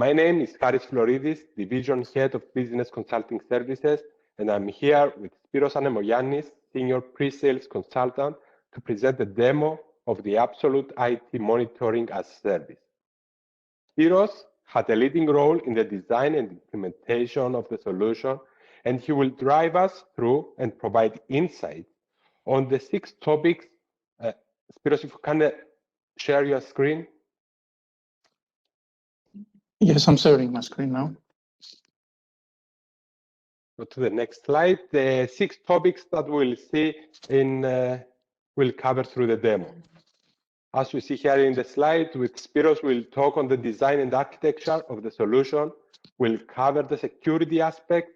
My name is Haris Floridis, Division Head of Business Consulting Services, and I'm here with Spiros Anemogiannis, Senior Pre-Sales Consultant, to present a demo of the Absolute IT Monitoring as Service. Spiros had a leading role in the design and implementation of the solution, and he will drive us through and provide insights on the 6 topics. Spiros, if you can share your screen. Yes, I'm sharing my screen now. Go to the next slide. The 6 topics that we'll see will cover through the demo. As we see here in the slide, with Spiros, we'll talk on the design and architecture of the solution. We'll cover the security aspect.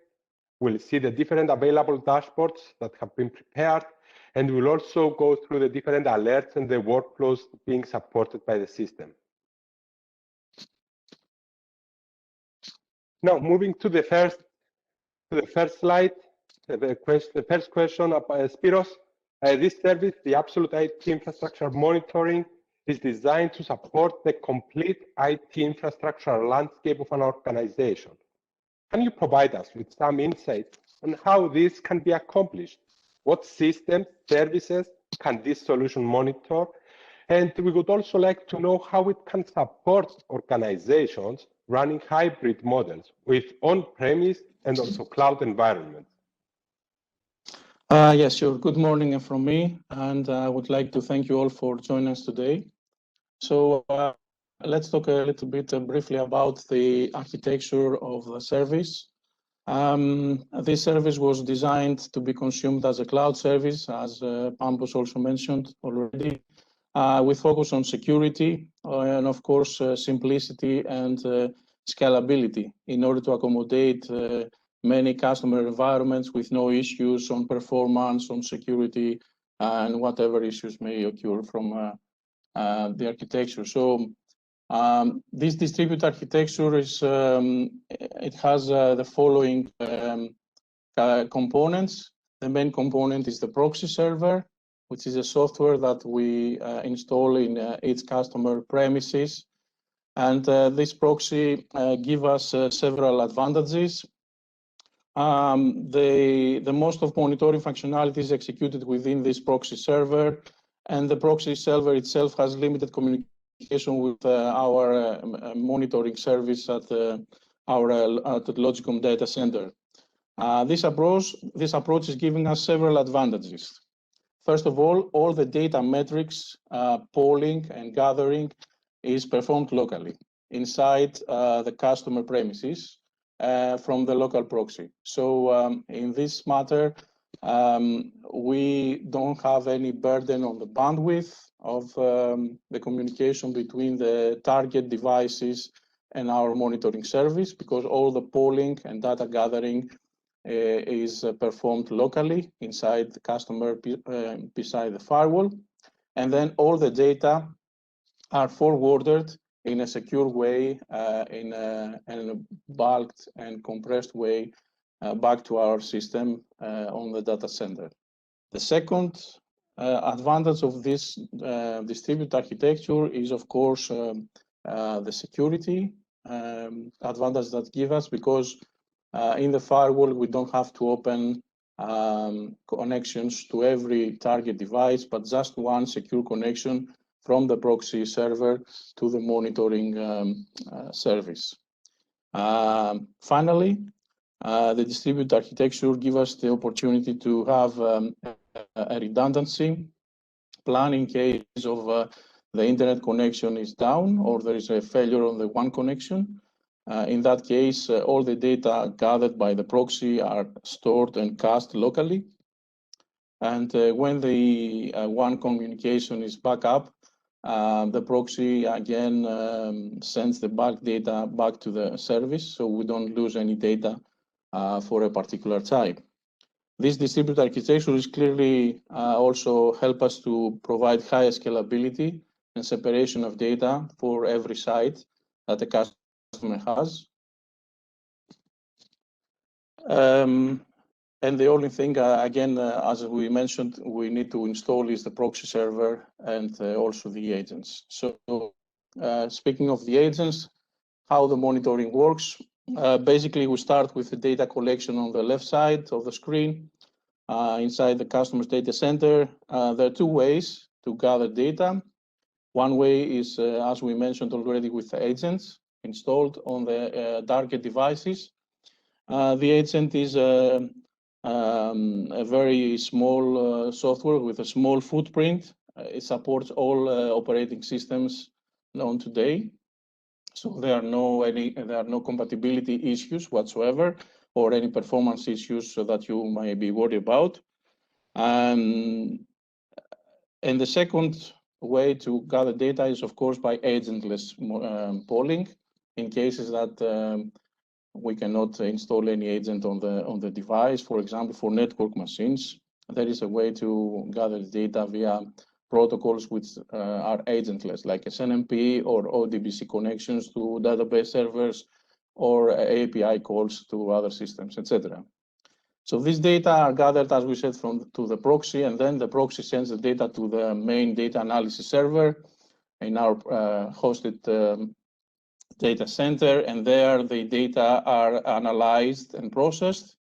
We'll see the different available dashboards that have been prepared. And we'll also go through the different alerts and the workflows being supported by the system. Now, moving to the first slide, the first question about Spiros. This service, the Absolute IT Infrastructure Monitoring, is designed to support the complete IT infrastructure landscape of an organization. Can you provide us with some insight on how this can be accomplished? What systems, services can this solution monitor? And we would also like to know how it can support organizations running hybrid models with on-premise and also cloud environments. Yes, sure. Good morning from me, and I would like to thank you all for joining us today. So let's talk a little bit briefly about the architecture of the service. This service was designed to be consumed as a cloud service, as Pampos also mentioned already, with focus on security and, of course, simplicity and scalability in order to accommodate many customer environments with no issues on performance, on security, and whatever issues may occur from the architecture. So this distributed architecture is it has the following components. The main component is the proxy server, which is a software that we install in each customer premises. And this proxy gives us several advantages. The most of monitoring functionality is executed within this proxy server, and the proxy server itself has limited communication with our monitoring service at our Logicom data center. This approach is giving us several advantages. First of all the data metrics, polling and gathering is performed locally inside the customer premises from the local proxy. So in this matter, we don't have any burden on the bandwidth of the communication between the target devices and our monitoring service, because all the polling and data gathering is performed locally inside the customer beside the firewall. And then all the data are forwarded in a secure way, in a bulked and compressed way back to our system on the data center. The second advantage of this distributed architecture is, of course, the security advantage that gives us, because in the firewall, we don't have to open connections to every target device, but just one secure connection from the proxy server to the monitoring service. Finally, the distributed architecture gives us the opportunity to have a redundancy plan in case of the internet connection is down or there is a failure on the one connection. In that case, all the data gathered by the proxy are stored and cached locally. And when the one communication is back up, the proxy again sends the bulk data back to the service, so we don't lose any data for a particular type. This distributed architecture is clearly also help us to provide higher scalability and separation of data for every site that the customer has. And the only thing, again, as we mentioned, we need to install is the proxy server and also the agents. So speaking of the agents, how the monitoring works. Basically, we start with the data collection on the left side of the screen inside the customer's data center. There are two ways to gather data. One way is, as we mentioned already, with the agents installed on the target devices. The agent is a very small software with a small footprint. It supports all operating systems known today. So there are no compatibility issues whatsoever, or any performance issues that you may be worried about. And the second way to gather data is, of course, by agentless polling, in cases that we cannot install any agent on the device. For example, for network machines, there is a way to gather data via protocols which are agentless, like SNMP or ODBC connections to database servers, or API calls to other systems, etc. So these data are gathered, as we said, to the proxy, and then the proxy sends the data to the main data analysis server in our hosted data center, and there the data are analyzed and processed.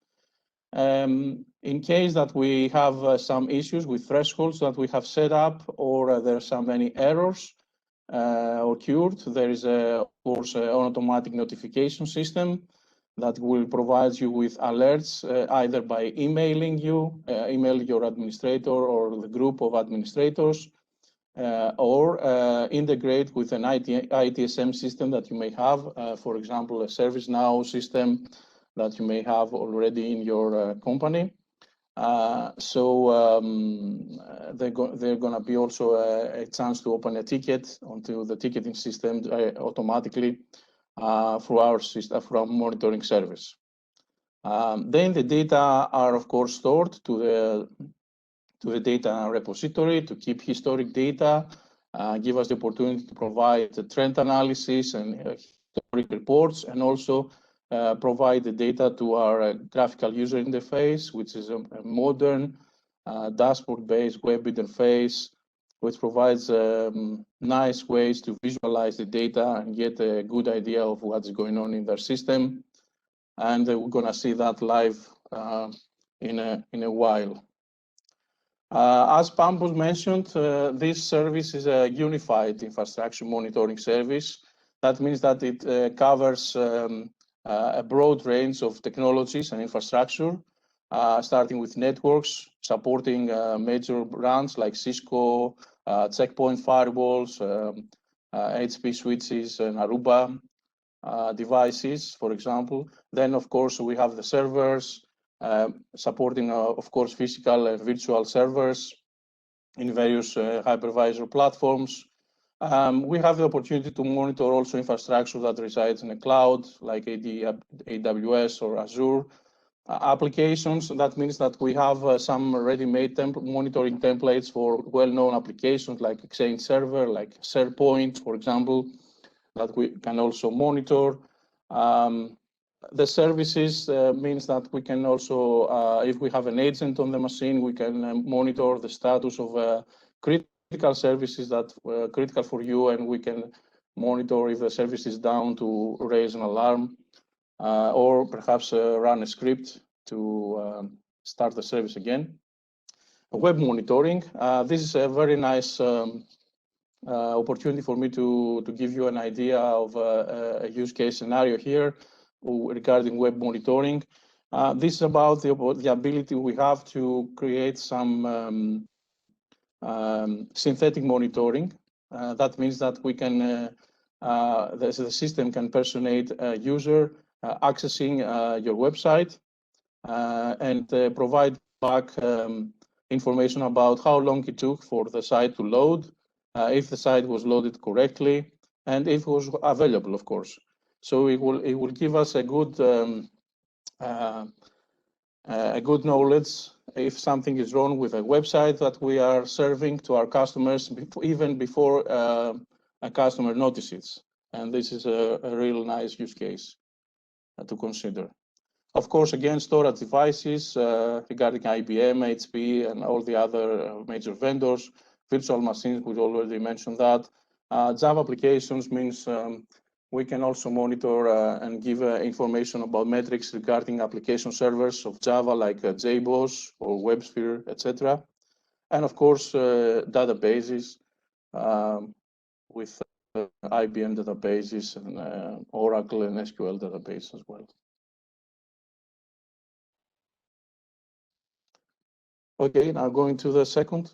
In case that we have some issues with thresholds that we have set up, or there are some any errors occurred, there is of course an automatic notification system that will provide you with alerts, either by emailing email your administrator or the group of administrators, or integrate with an ITSM system that you may have, for example, a ServiceNow system that you may have already in your company. So they're going to be also a chance to open a ticket onto the ticketing system automatically through our system, from monitoring service. Then the data are, of course, stored to the data repository to keep historic data, give us the opportunity to provide the trend analysis and historic reports, and also provide the data to our graphical user interface, which is a modern dashboard-based web interface, which provides nice ways to visualize the data and get a good idea of what's going on in their system. And we're going to see that live in a while. As Pampus mentioned, this service is a unified infrastructure monitoring service. That means that it covers a broad range of technologies and infrastructure, starting with networks, supporting major brands like Cisco, Checkpoint firewalls, HP switches, and Aruba devices, for example. Then, of course, we have the servers, supporting, of course, physical and virtual servers in various hypervisor platforms. We have the opportunity to monitor also infrastructure that resides in the cloud, like AWS or Azure applications. That means that we have some ready-made monitoring templates for well-known applications like Exchange Server, like SharePoint, for example, that we can also monitor. The services means that we can also, if we have an agent on the machine, we can monitor the status of critical services that were critical for you, and we can monitor if the service is down to raise an alarm, or perhaps run a script to start the service again. Web monitoring. This is a very nice opportunity for me to give you an idea of a use case scenario here regarding web monitoring. This is about the ability we have to create some synthetic monitoring. That means that we can, the system can personate a user accessing your website and provide back information about how long it took for the site to load, if the site was loaded correctly, and if it was available, of course. So it will give us a good knowledge if something is wrong with a website that we are serving to our customers, even before a customer notices. And this is a real nice use case to consider. Of course, again, storage devices regarding IBM, HP, and all the other major vendors, virtual machines, we already mentioned that. Java applications means we can also monitor and give information about metrics regarding application servers of Java, like JBoss or WebSphere, etc. And of course, databases with IBM databases and Oracle and SQL database as well. Okay, now going to the second.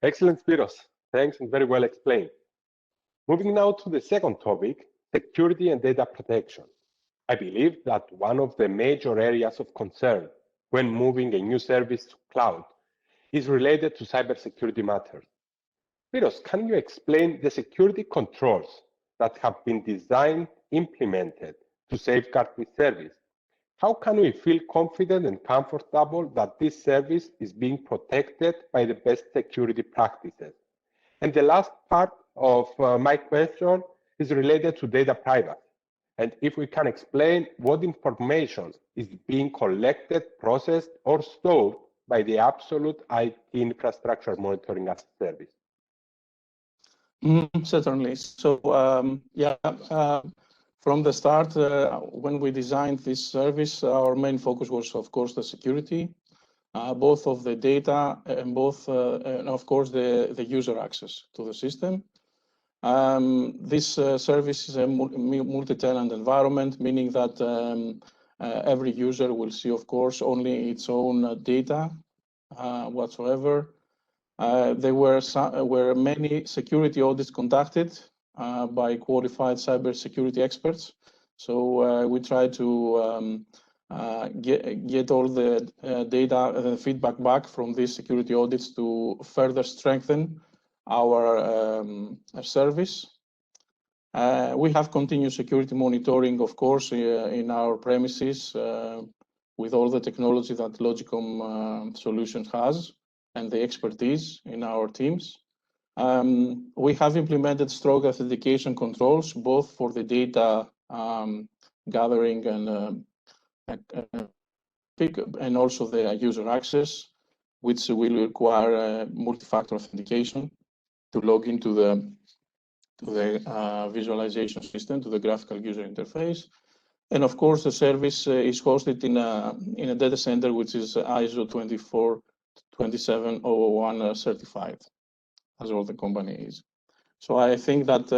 Excellent, Spiros. Thanks, and very well explained. Moving now to the second topic, security and data protection. I believe that one of the major areas of concern when moving a new service to cloud is related to cybersecurity matters. Spiros, can you explain the security controls that have been designed, implemented to safeguard this service? How can we feel confident and comfortable that this service is being protected by the best security practices? And the last part of my question is related to data privacy. And if we can explain what information is being collected, processed, or stored by the absolute IT infrastructure monitoring as a service. Certainly. So from the start, when we designed this service, our main focus was, of course, the security, both of the data and and of course, the user access to the system. This service is a multi-tenant environment, meaning that every user will see, of course, only its own data whatsoever. There were many security audits conducted by qualified cybersecurity experts. So we try to get all the data feedback back from these security audits to further strengthen our service. We have continuous security monitoring, of course, in our premises with all the technology that Logicom Solutions has and the expertise in our teams. We have implemented strong authentication controls, both for the data gathering and also the user access, which will require multi-factor authentication to log into the visualization system, to the graphical user interface. And of course, the service is hosted in a data center which is ISO 27001 certified, as all the company is. So I think that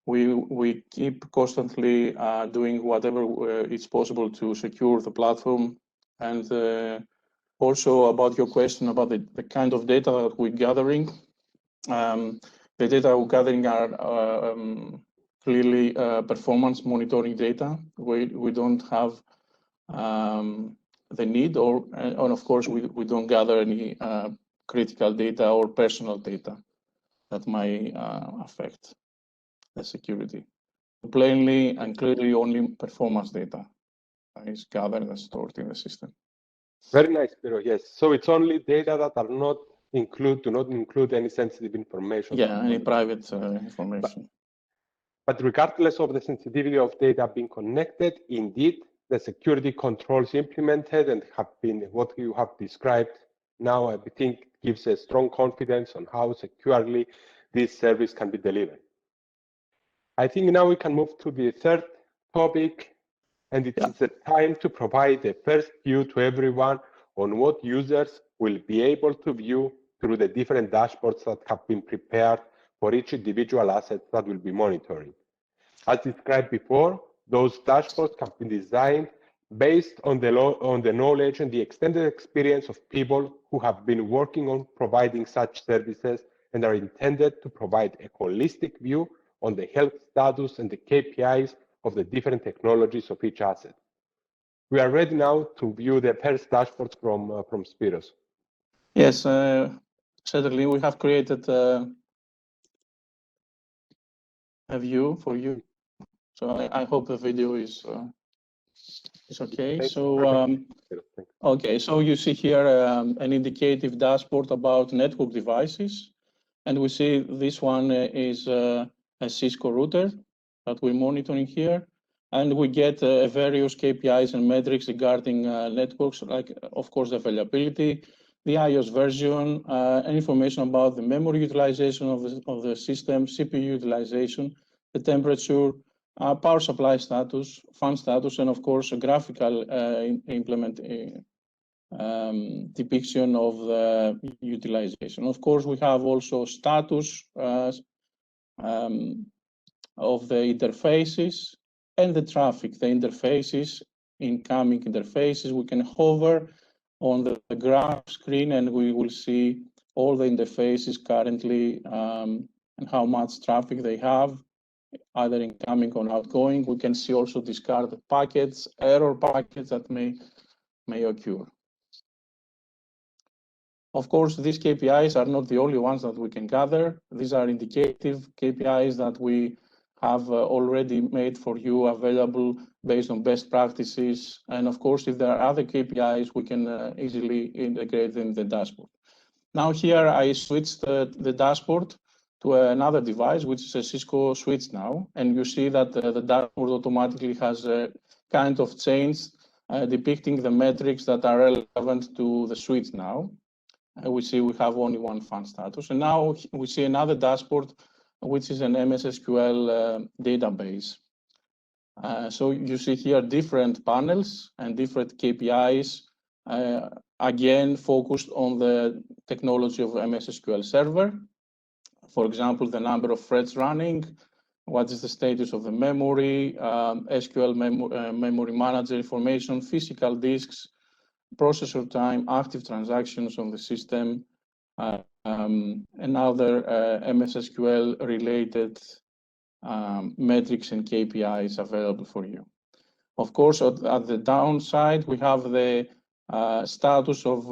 we keep constantly doing whatever is possible to secure the platform. And also about your question about the kind of data that we're gathering. The data we're gathering are clearly performance monitoring data. We don't have the need, and of course, we don't gather any critical data or personal data that might affect the security. Plainly and clearly, only performance data is gathered and stored in the system. Very nice, Spiro. Yes. So it's only data that are do not include any sensitive information. Yeah, any private information. But regardless of the sensitivity of data being connected, indeed, the security controls implemented and have been what you have described now, I think, gives a strong confidence on how securely this service can be delivered. I think now we can move to the third topic, and it's the time to provide a first view to everyone on what users will be able to view through the different dashboards that have been prepared for each individual asset that will be monitoring. As described before, those dashboards have been designed based on the knowledge and the extended experience of people who have been working on providing such services and are intended to provide a holistic view on the health status and the KPIs of the different technologies of each asset. We are ready now to view the first dashboards from Spiros. Yes, certainly we have created a view for you. So I hope the video is okay. So okay, so you see here an indicative dashboard about network devices, and we see this one is a Cisco router that we're monitoring here, and we get various KPIs and metrics regarding networks, like of course the availability, the iOS version, information about the memory utilization of the system, CPU utilization, the temperature, power supply status, fan status, and of course a graphical depiction of the utilization. Of course, we have also status of the interfaces and the traffic, the interfaces, incoming interfaces. We can hover on the graph screen and we will see all the interfaces currently and how much traffic they have, either incoming or outgoing. We can see also discarded packets, error packets that may occur. Of course, these KPIs are not the only ones that we can gather. These are indicative KPIs that we have already made for you available based on best practices. And of course, if there are other KPIs, we can easily integrate them in the dashboard. Now here I switched the dashboard to another device, which is a Cisco switch now. And you see that the dashboard automatically has a kind of change depicting the metrics that are relevant to the switch now. We see we have only one fan status. And now we see another dashboard, which is an MS SQL database. So you see here different panels and different KPIs, again, focused on the technology of MS SQL Server. For example, the number of threads running, what is the status of the memory, SQL memory manager information, physical disks, processor time, active transactions on the system, and other MS SQL related metrics and KPIs available for you. Of course, at the downside, we have the status of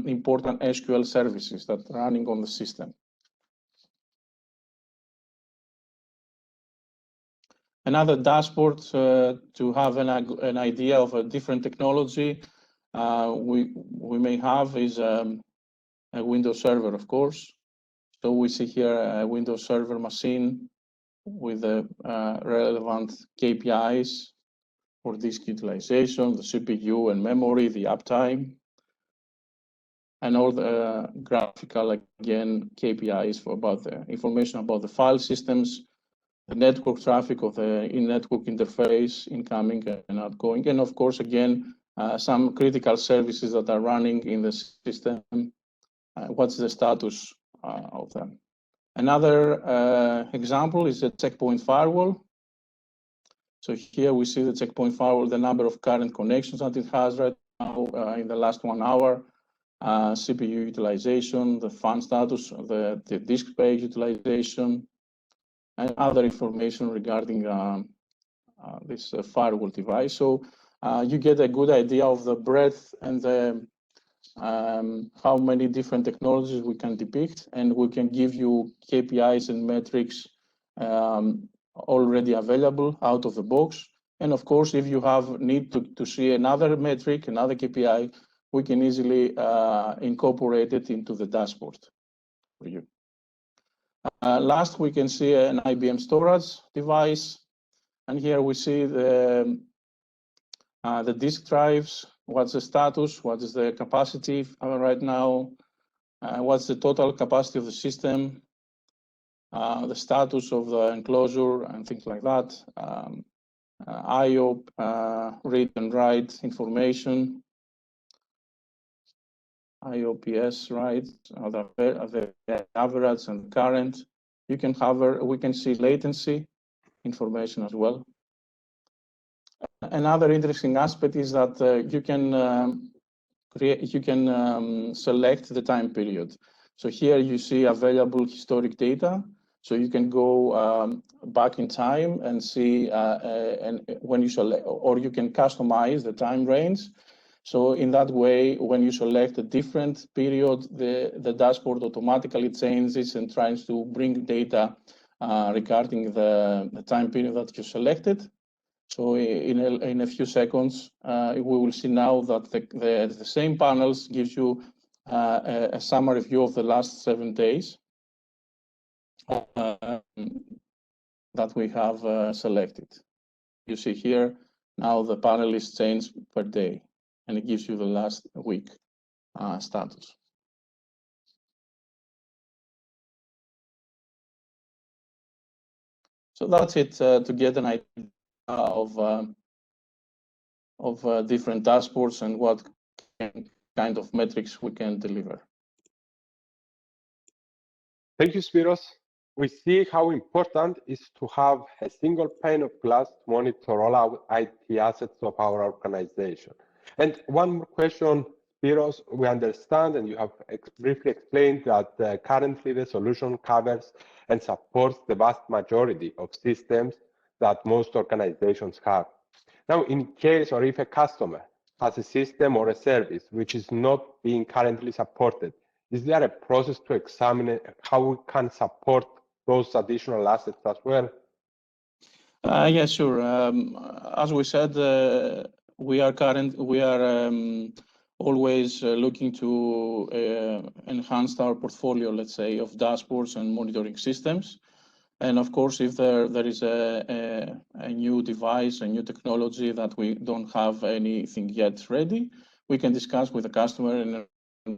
important SQL services that are running on the system. Another dashboard to have an idea of a different technology we may have is a Windows Server, of course. So we see here a Windows Server machine with the relevant KPIs for disk utilization, the CPU and memory, the uptime, and all the graphical, again, KPIs for about the information about the file systems, the network traffic of the in-network interface, incoming and outgoing, and of course, again, some critical services that are running in the system. What's the status of them? Another example is the checkpoint firewall. So here we see the checkpoint firewall, the number of current connections that it has right now in the last 1 hour, CPU utilization, the fan status, the disk space utilization, and other information regarding this firewall device. So you get a good idea of the breadth and the how many different technologies we can depict, and we can give you KPIs and metrics already available out of the box. And of course, if you have need to see another metric, another KPI, we can easily incorporate it into the dashboard for you. Last, we can see an IBM Storage device. And here we see the disk drives, what's the status, what is the capacity right now, what's the total capacity of the system, the status of the enclosure and things like that, IO, read and write information, IOPS, right, the average and current. You can we can see latency information as well. Another interesting aspect is that you can select the time period. So here you see available historic data. So you can go back in time and see, and when you select, or you can customize the time range. So in that way, when you select a different period, the dashboard automatically changes and tries to bring data regarding the time period that you selected. So in a few seconds, we will see now that the same panels gives you a summary view of the last 7 days that we have selected. You see here, now the panel is changed per day, and it gives you the last week status. So that's it, to get an idea of different dashboards and what kind of metrics we can deliver. Thank you, Spiros. We see how important it is to have a single pane of glass to monitor all our IT assets of our organization. And one more question, Spiros. We understand, and you have briefly explained that currently the solution covers and supports the vast majority of systems that most organizations have. Now, in case or if a customer has a system or a service which is not being currently supported, is there a process to examine how we can support those additional assets as well? Yeah, sure. As we said, we are always looking to enhance our portfolio, let's say, of dashboards and monitoring systems. And of course, if there is a new device, a new technology that we don't have anything yet ready, we can discuss with the customer and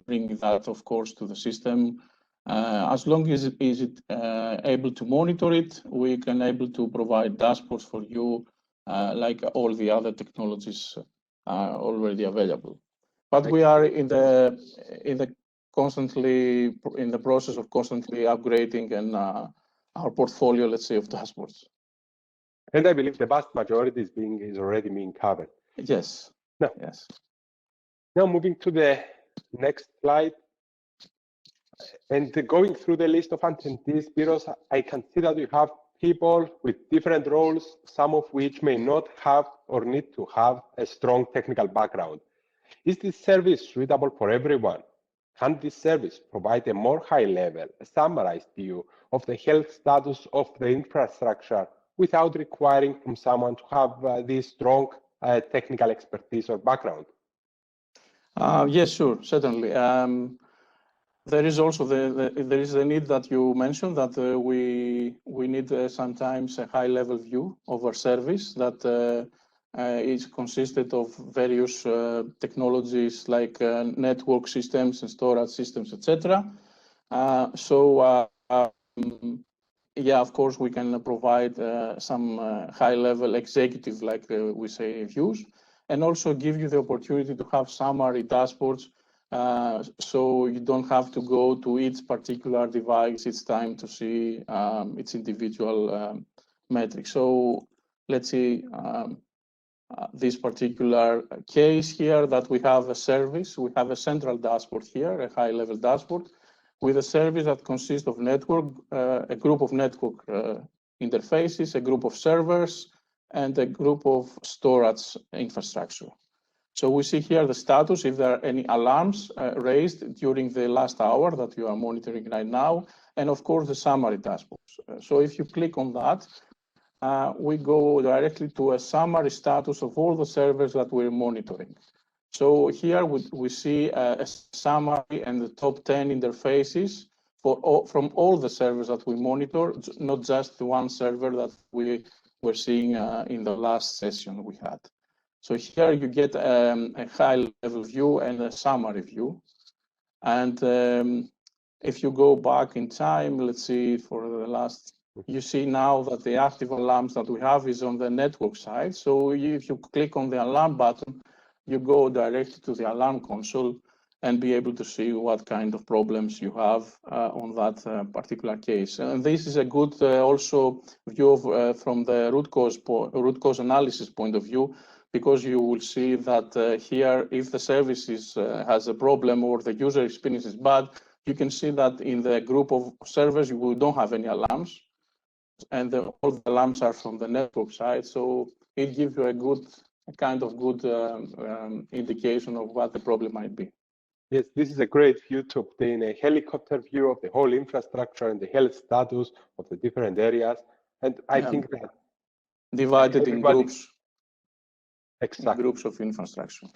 bring that, of course, to the system. As long as it is able to monitor it, we can able to provide dashboards for you, like all the other technologies are already available. But we are in the process of constantly upgrading and our portfolio, let's say, of dashboards. And I believe the vast majority is already being covered. Yes. Now, yes. Now moving to the next slide. And going through the list of attendees, Spiros, I can see that you have people with different roles, some of which may not have or need to have a strong technical background. Is this service suitable for everyone? Can this service provide a more high-level, summarized view of the health status of the infrastructure without requiring from someone to have this strong technical expertise or background? Yes, sure, certainly. There is also the need that you mentioned that we need sometimes a high-level view of our service that is consisted of various technologies like network systems and storage systems, etc. Yeah, of course, we can provide some high-level executive, like we say, views, and also give you the opportunity to have summary dashboards. So you don't have to go to each particular device each time to see its individual metrics. So let's see this particular case here that we have a service. We have a central dashboard here, a high-level dashboard, with a service that consists of network, a group of network interfaces, a group of servers, and a group of storage infrastructure. So we see here the status, if there are any alarms raised during the last hour that you are monitoring right now, and of course the summary dashboards. So if you click on that, we go directly to a summary status of all the servers that we're monitoring. So here we see a summary and the top 10 interfaces from all the servers that we monitor, not just the one server that we were seeing in the last session we had. So here you get a high-level view and a summary view. And if you go back in time, let's see for the last, you see now that the active alarms that we have is on the network side. So if you click on the alarm button, you go directly to the alarm console and be able to see what kind of problems you have on that particular case. And this is a good also view of, from the root cause analysis point of view, because you will see that here, if the service has a problem or the user experience is bad, you can see that in the group of servers, we don't have any alarms, and all the alarms are from the network side. So it gives you a kind of good indication of what the problem might be. Yes, this is a great view to obtain a helicopter view of the whole infrastructure and the health status of the different areas. And I think that divided in groups. Exactly. Groups of infrastructure.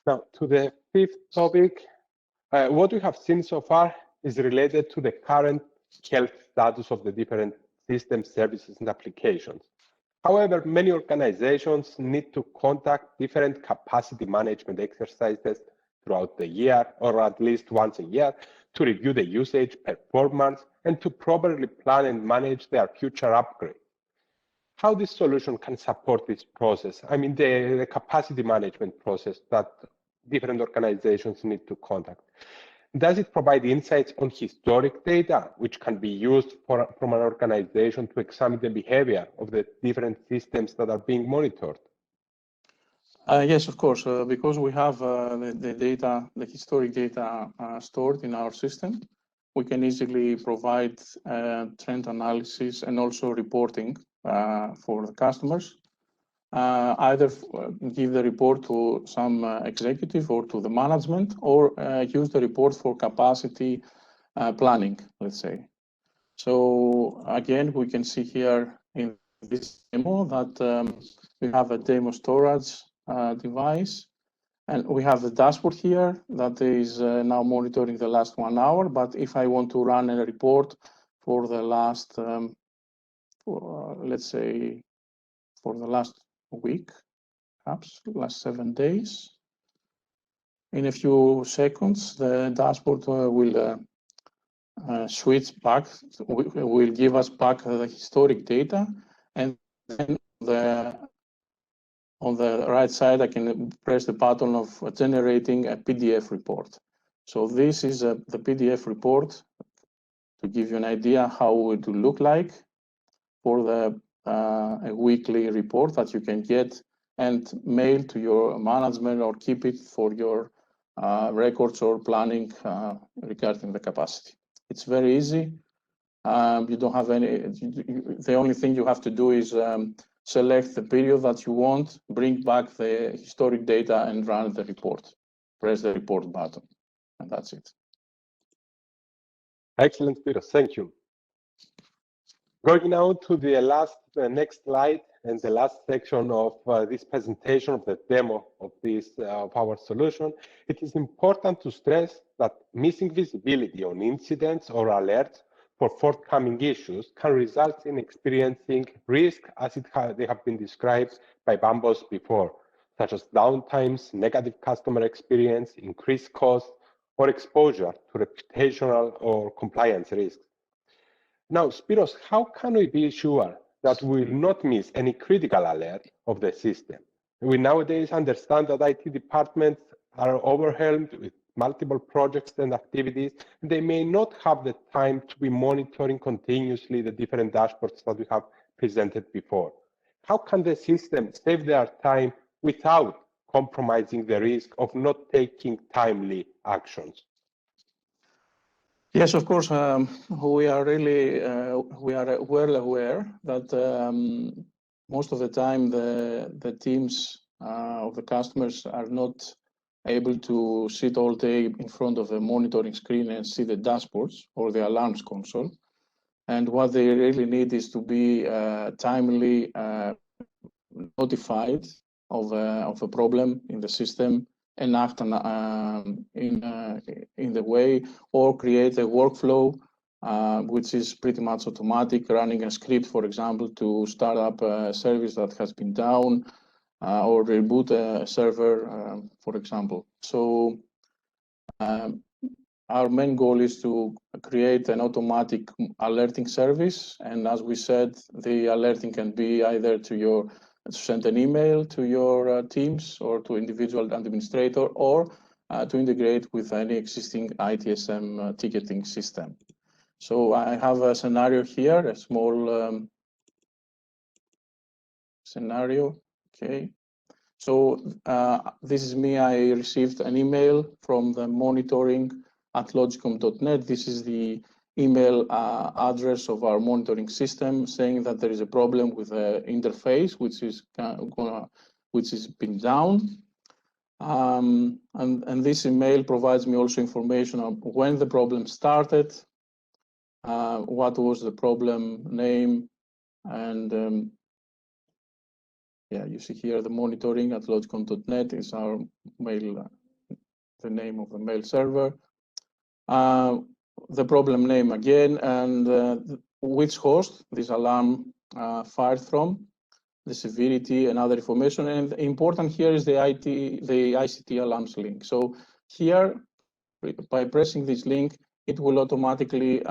Now, to the fifth topic, what we have seen so far is related to the current health status of the different systems, services, and applications. However, many organizations need to conduct different capacity management exercises throughout the year, or at least once a year, to review the usage, performance, and to properly plan and manage their future upgrades. How this solution can support this process? I mean, the capacity management process that different organizations need to conduct. Does it provide insights on historic data, which can be used from an organization to examine the behavior of the different systems that are being monitored? Yes, of course, because we have the data, the historic data stored in our system, we can easily provide trend analysis and also reporting for the customers. Either give the report to some executive or to the management, or use the report for capacity planning, let's say. So again, we can see here in this demo that we have a demo storage device, and we have the dashboard here that is now monitoring the last 1 hour. But if I want to run a report for the last, let's say, for the last week, perhaps last 7 days, in a few seconds, the dashboard will switch back, will give us back the historic data, and then on the right side, I can press the button of generating a PDF report. So this is the PDF report to give you an idea how it will look like for the a weekly report that you can get and mail to your management or keep it for your records or planning regarding the capacity. It's very easy. You don't have any, the only thing you have to do is select the period that you want, bring back the historic data and run the report. Press the report button, and that's it. Excellent, Spiros. Thank you. Going now to the next slide and the last section of this presentation of the demo of our solution, it is important to stress that missing visibility on incidents or alerts for forthcoming issues can result in experiencing risk as they have been described by Bambos before, such as downtimes, negative customer experience, increased costs, or exposure to reputational or compliance risks. Now, Spiros, how can we be sure that we will not miss any critical alert of the system? We nowadays understand that IT departments are overwhelmed with multiple projects and activities, and they may not have the time to be monitoring continuously the different dashboards that we have presented before. How can the system save their time without compromising the risk of not taking timely actions? Yes, of course, we are really well aware that most of the time the teams of the customers are not able to sit all day in front of the monitoring screen and see the dashboards or the alarms console. And what they really need is to be timely notified of a problem in the system and act in the way, or create a workflow which is pretty much automatic, running a script, for example, to start up a service that has been down, or reboot a server, for example. So our main goal is to create an automatic alerting service. And as we said, the alerting can be either to send an email to your teams or to individual administrator, or to integrate with any existing ITSM ticketing system. So I have a scenario here, a small scenario. Okay. So this is me. I received an email from the monitoring@logicom.net. This is the email address of our monitoring system, saying that there is a problem with the interface, which is been down. And this email provides me also information on when the problem started, what was the problem name, and yeah, you see here the monitoring@logicom.net is our mail, the name of the mail server. The problem name again, and which host this alarm fired from, the severity and other information. And important here is the ICT alarms link. So here, by pressing this link, it will automatically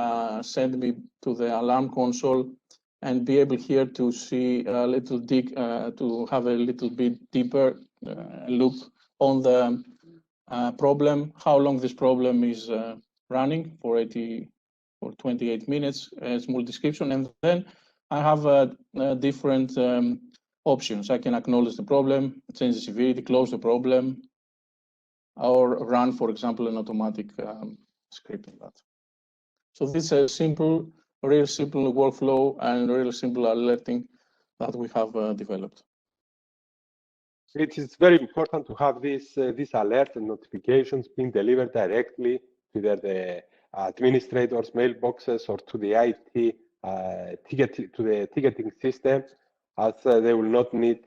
send me to the alarm console and be able here to see a little to have a little bit deeper look on the problem, how long this problem is running for 28 minutes, a small description, and then I have different options. I can acknowledge the problem, change the severity, close the problem, or run, for example, an automatic script on that. So this is a simple, real simple workflow and real simple alerting that we have developed. It is very important to have this alert and notifications being delivered directly to either the administrators' mailboxes or to the IT ticketing system, as they will not need.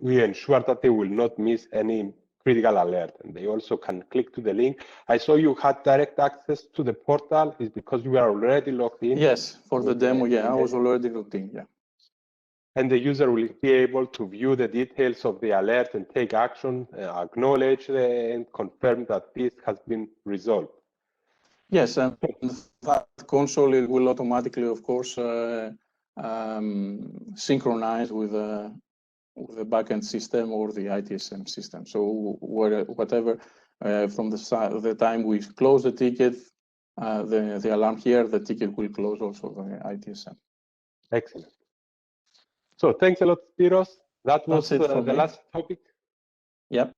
We ensure that they will not miss any critical alert, and they also can click to the link. I saw you had direct access to the portal. Is because you were already logged in? Yes, for the demo, yeah, I was already logged in, yeah. And the user will be able to view the details of the alert and take action, acknowledge and confirm that this has been resolved. Yes, and that console it will automatically, of course, synchronize with the backend system or the ITSM system. So whatever, from the time we close the ticket, the alarm here, the ticket will close also the ITSM. Excellent. So thanks a lot, Spiros. That was the last topic. Yep.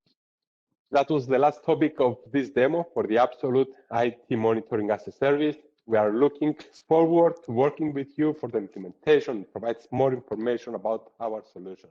That was the last topic of this demo for the Absolute IT Monitoring as a Service. We are looking forward to working with you for the implementation and provides more information about our solution.